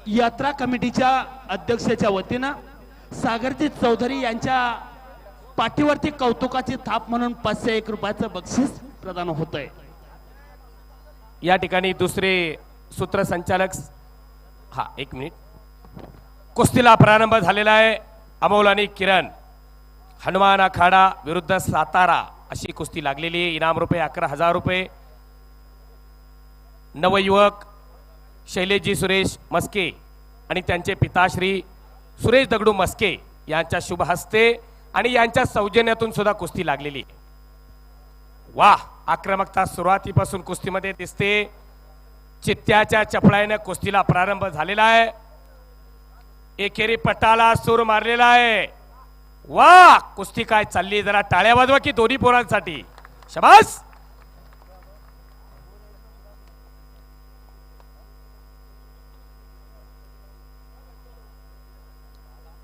यात्रा कमिटीच्या अध्यक्षाच्या वतीनं सागरजीत चौधरी यांच्या पाठीवरती कौतुकाची थाप म्हणून 501 रुपयाचं बक्षीस प्रदान होतंय। या ठिकाणी दुसरे सूत्रसंचालक हा एक मिनिट, कुस्तीला प्रारंभ झालेला आहे। अमोल आणि किरण, हनुमान आखाडा विरुद्ध सातारा अशी कुस्ती लागलेली आहे। इनाम रुपये 11,000 रुपये। नवयुवक शैलेशजी सुरेश मस्के आणि त्यांचे पिताश्री सुरेश दगडू मस्के यांच्या शुभ हस्ते आणि यांच्या सौजन्यातून सुद्धा कुस्ती लागलेली। वाह, आक्रमकता सुरुवातीपासून कुस्तीमध्ये दिसते। चित्त्याच्या चपळाईने कुस्तीला प्रारंभ झालेला आहे। एकेरी पटाला सूर मारलेला आहे। वाह, कुस्ती काय चालली, जरा टाळ्या वाजवा की दोन्ही पोरांसाठी, शाबास।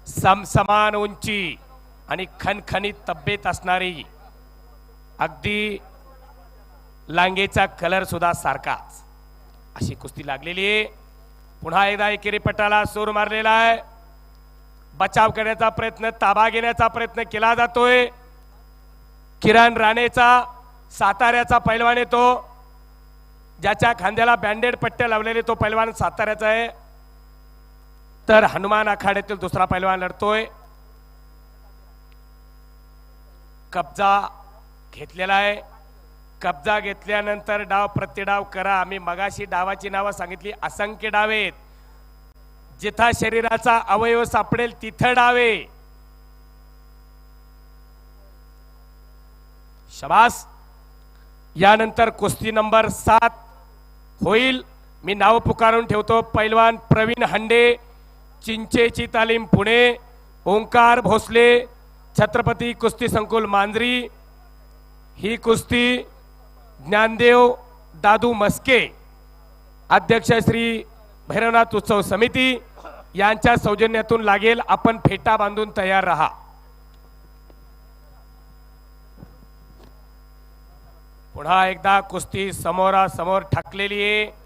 समसमान उंची आणि खणखणीत तब्येत असणारी, अगदी लांगेचा कलर सुद्धा सारखाच अशी कुस्ती लागलेली आहे। पुन्हा एकदा एकेरी पटाला सूर मारलेला आहे। बचाव करण्याचा प्रयत्न, ताबा घेण्याचा प्रयत्न केला जातोय। किरण राणेचा साताऱ्याचा पैलवान येतो, ज्याच्या खांद्याला बँडेड पट्ट्या लावलेले तो पैलवान साताऱ्याचा आहे। तर हनुमान आखाड्यातील दुसरा पैलवान लढतोय। कब्जा घेतलेला आहे। कब्जा घेतल्यानंतर डाव प्रतिडाव करा। आम्ही मगाशी डावाची नावं सांगितली, असंख्य डावे, जिथं शरीराचा अवयव सापडेल तिथं डावे। शाबास। यानंतर कुस्ती नंबर 7 होईल। मी नाव पुकारून ठेवतो। पैलवान प्रवीण हंडे, चिंचेची तालीम पुणे, ओंकार भोसले, छत्रपती कुस्ती संकुल मांजरी। ही कुस्ती ज्ञानदेव दादू मस्के, अध्यक्ष श्री भैरवनाथ उत्सव समिती यांच्या सौजन्यातून लागेल। आपण फेटा बांधून तयार रहा। पुन्हा एकदा कुस्ती समोरासमोर ठाकलेली आहे।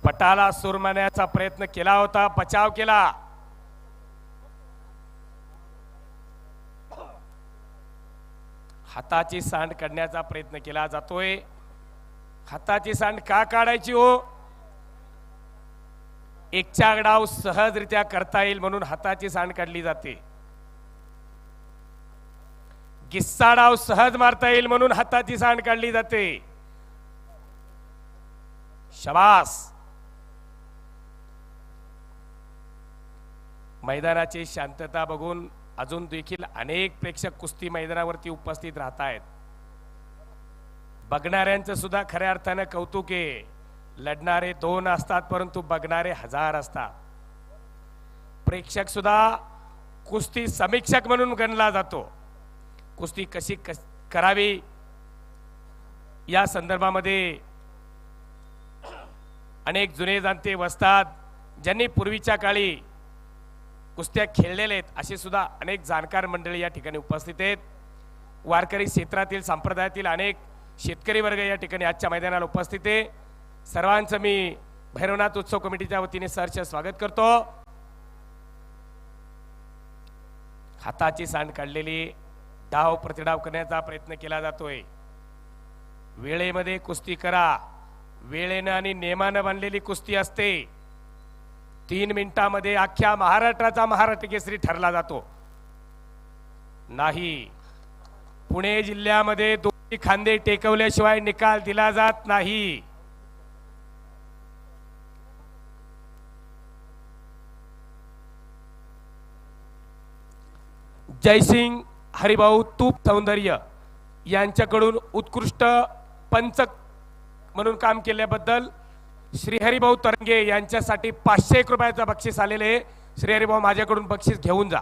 पटाला सूर मारण्याचा प्रयत्न केला होता, बचाव केला। हाताची सांड काढण्याचा प्रयत्न केला जातोय। हाताची सांड का काढायची हो? एकचा डाव सहजरित्या करता येईल म्हणून हाताची सांड काढली जाते। गिस्सा डाव सहज मारता येईल म्हणून हाताची सांड काढली जाते। शाबास। मैदानाची शांतता बघून अजून देखील अनेक प्रेक्षक कुस्ती मैदानावरती उपस्थित राहत आहेत। बघणाऱ्यांचं सुद्धा खऱ्या अर्थाने कौतुक आहे। लढणारे 2 असतात परंतु बघणारे 1000 असतात। प्रेक्षक सुद्धा कुस्ती समीक्षक म्हणून गणला जातो। कुस्ती कशी करावी या संदर्भामध्ये अनेक जुने जाणते वस्ताद, ज्यांनी पूर्वीच्या काळी कुस्त्या खेळलेले आहेत, असे सुद्धा अनेक जाणकार मंडळी या ठिकाणी उपस्थित आहेत। वारकरी क्षेत्रातील संप्रदायातील अनेक शेतकरी वर्ग या ठिकाणी आजच्या मैदानाला उपस्थित आहे। सर्वांचं मी भैरवनाथ उत्सव कमिटीच्या वतीने सहर्ष स्वागत करतो। हाताची सांड काढलेली, डाव प्रतिडाव करण्याचा प्रयत्न केला जातोय। वेळेमध्ये कुस्ती करा। वेळेनं आणि नियमानं बांधलेली कुस्ती असते। 3 मिनिटांमध्ये अख्ख्या महाराष्ट्राचा महाराष्ट्र केसरी ठरला जातो। नाही, पुणे जिल्ह्यामध्ये दोन्ही खांदे टेकवल्याशिवाय निकाल दिला जात नाही। जयसिंग हरिभाऊ तूप सौंदर्य यांच्याकडून उत्कृष्ट पंच म्हणून काम केल्याबद्दल श्रीहरिभाऊ तरंगे यांच्यासाठी 501 रुपयाचं बक्षीस आलेले। श्रीहरिभाऊ माझ्याकडून बक्षीस घेऊन जा।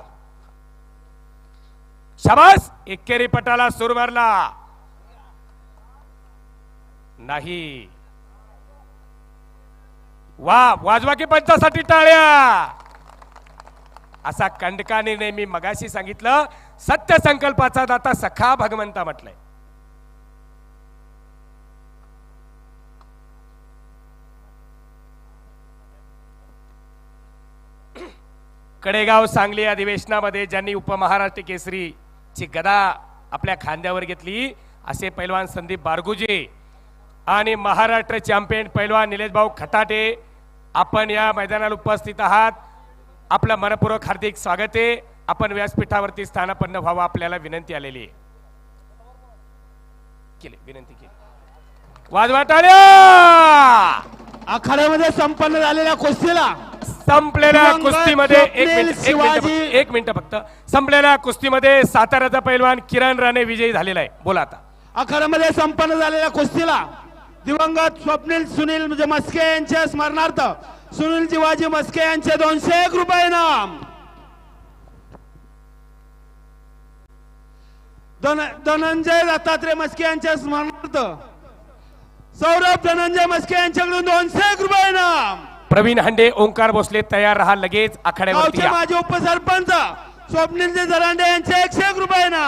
शाबास। एकेरी पटाला सूर मारला नाही। वा, वाजवा की पंचासाठी टाळ्या। असा कंडका निर्णय मी मगाशी सांगितलं। सत्य संकल्पाचा दाता सखा भगवंता म्हटलंय। कडेगाव सांगली अधिवेशनामध्ये ज्यांनी उपमहाराष्ट्र केसरीची गदा आपल्या खांद्यावर घेतली असे पैलवान संदीप बारगुजे आणि महाराष्ट्र चॅम्पियन पैलवान निलेश भाऊ खटाटे, आपण या मैदानाला उपस्थित आहात. आपलं मनपूर्वक हार्दिक स्वागत आहे. आपण व्यासपीठावरती स्थानापन्न व्हावं आपल्याला विनंती आलेली आहे. विनंती केली. वाजवा टाळ्या. आखाड्यामध्ये संपन्न झालेल्या कुस्तीला संपलेल्या कुस्तीमध्ये एक मिनिट फक्त. संपलेल्या कुस्तीमध्ये साताऱ्याचा पैलवान किरण राणे विजयी झालेला आहे. बोला आता. आखाड्यामध्ये संपन्न झालेल्या कुस्तीला दिवंगत स्वप्नील सुनील मस्के यांच्या स्मरणार्थ सुनील जिवाजी मस्के यांचे 201 रुपये इनाम. धनंजय दत्तात्रय मस्के यांच्या स्मरणार्थ सौरभ धनंजय मस्के यांच्याकडून 201 रुपये इनाम. प्रवीण हांडे, ओंकार भोसले तयार राहा, लगेच आखाड्यावरती या. माजी उपसरपंच स्वप्नील दरांडे यांचे 101 रुपये इनाम.